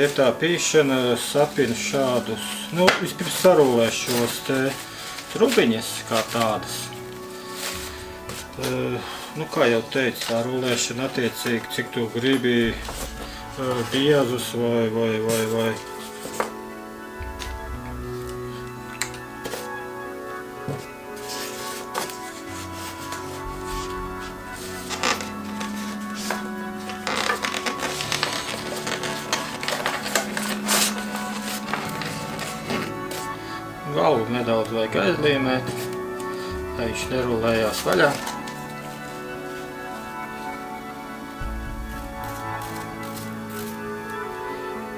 Ir tā pīšana, sapinu šādus, vispirms sarulē šos te trubiņas kā tādas. Kā jau teicu, tā rulēšana attiecīgi, cik tu gribi biezus vai. Galvu nedaudz vajag aizlīmēt, lai viņš nerulējās vaļā.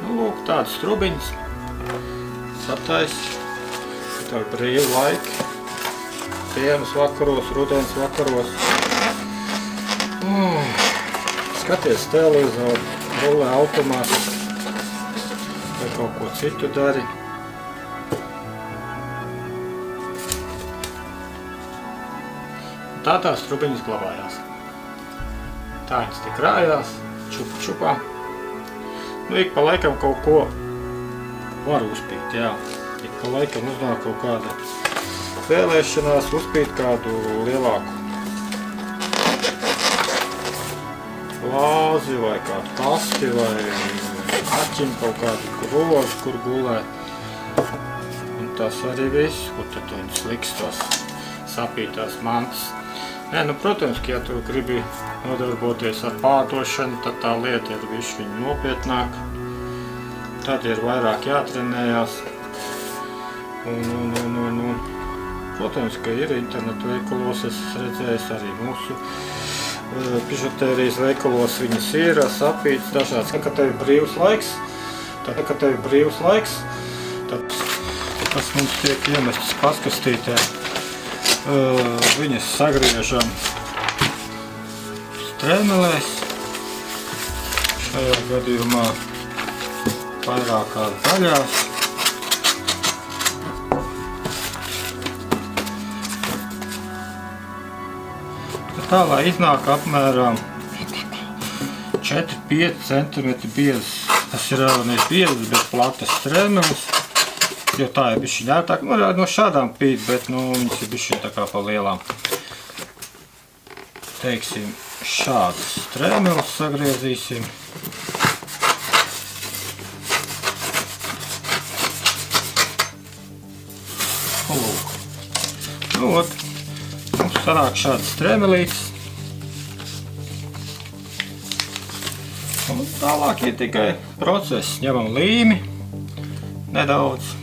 Lūk, tāds trubiņas satais, tā brīvu laiki, ziemas vakaros, rudens vakaros. Skaties televizoru, rulē automātiski vai kaut ko citu dari. Tā tās trubiņas glabājās. Tā viņas tik krājās, čupā. Ik pa laikam kaut ko var uzpīt, jā. Ik pa laikam uznāk kaut kāda vēlēšanās uzpīt kādu lielāku glāzi vai kādu pasti vai aķim kaut kādu grozu, kur gulēt. Un tas arī viss, kur tad viņas liks tos sapītās mantas. Protams, ka ja tu gribi nodarboties ar pārdošanu, tad tā lieta ir bišķiņ nopietnāk. Tad ir vairāk jātrenējās. Protams, ka ir internetu veikalos, es redzējis arī mūsu bižutērijas veikalos, viņas ir sapītas dažādas. Kad tev ir brīvs laiks, tad tas mums tiek iemests paskastītē. Viņas sagriežam strēmelēs, šajā gadījumā vairākās daļās. Tā, lai iznāk apmēram 4–5 cm biezs. Tas ir nevis biezs, bet platas strēmeles. Jo tā ir bišķiņ ērtāk, no šādām pīt, bet viņas ir bišķiņ tā kā pa lielām. Teiksim, šādas strēmeles sagriezīsim. Lūk. Mums sanāk šādas strēmelītes. Un tālāk ir tikai process. Ņemam līmi nedaudz.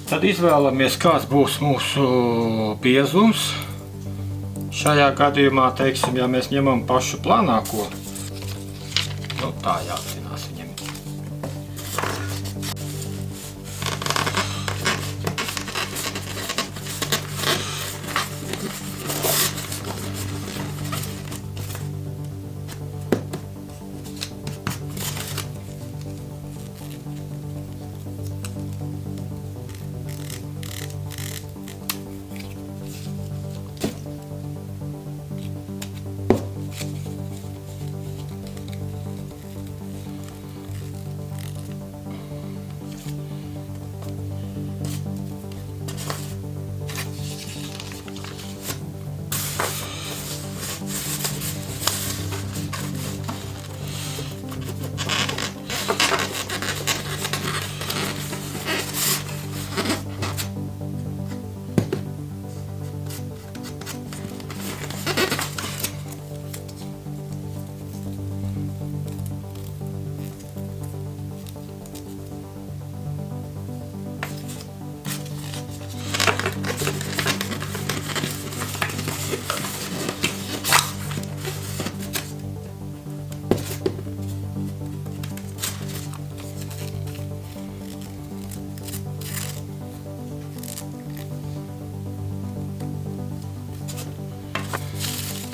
Tad izvēlamies, kāds būs mūsu biezums. Šajā gadījumā, teiksim, ja mēs ņemam pašu plānāko, tā jāapzinās viņam.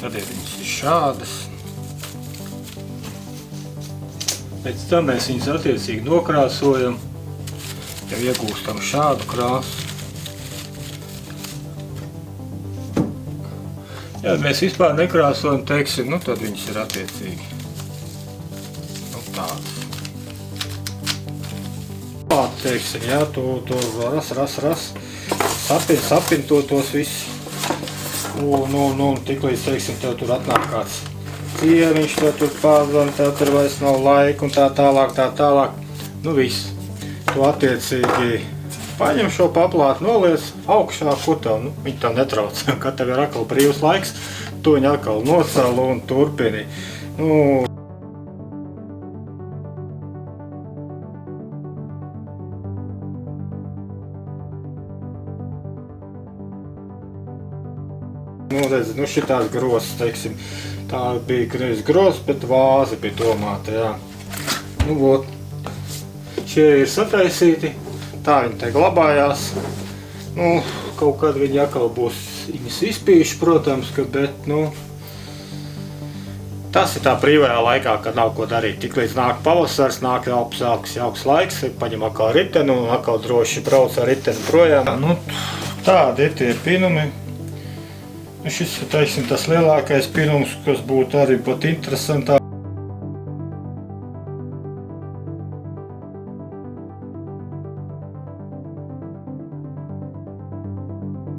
Tad viņas ir šādas. Pēc tam mēs viņas attiecīgi nokrāsojam, jau iegūstam šādu krāsu. Ja mēs vispār nekrāsojam, teiksim, tad viņas ir attiecīgi tādas. teiksim, jā, to ras, sapin tos visus. Un tiklīdz, teiksim, tev tur atnāk kāds cieviņš, tev tur pazvan, tev tur vairs nav laika un tā tālāk. Nu viss. Tu attiecīgi paņem šo paplātu, noliec augšā, ko tev, viņi tev netrauc. Kad tev ir atkal brīvs laiks, tu viņu atkal nocēl un turpini. Redzi, šitās grozas, teiksim, tā bija nevis grozas, bet vāze bija domāta, jā. Vot, šie ir sataisīti, tā viņi te glabājās. Kaut kad viņi atkal būs viņas izpīši, protams, bet, tas ir tā brīvajā laikā, kad nav ko darīt. Tiklīdz nāk pavasars, nāk jauks laiks, paņem atkal riteni un atkal droši brauc ar riteni projām. Tādi ir tie pinumi. Šis ir, teiksim, tas lielākais pinums, kas būtu arī pat interesantāk.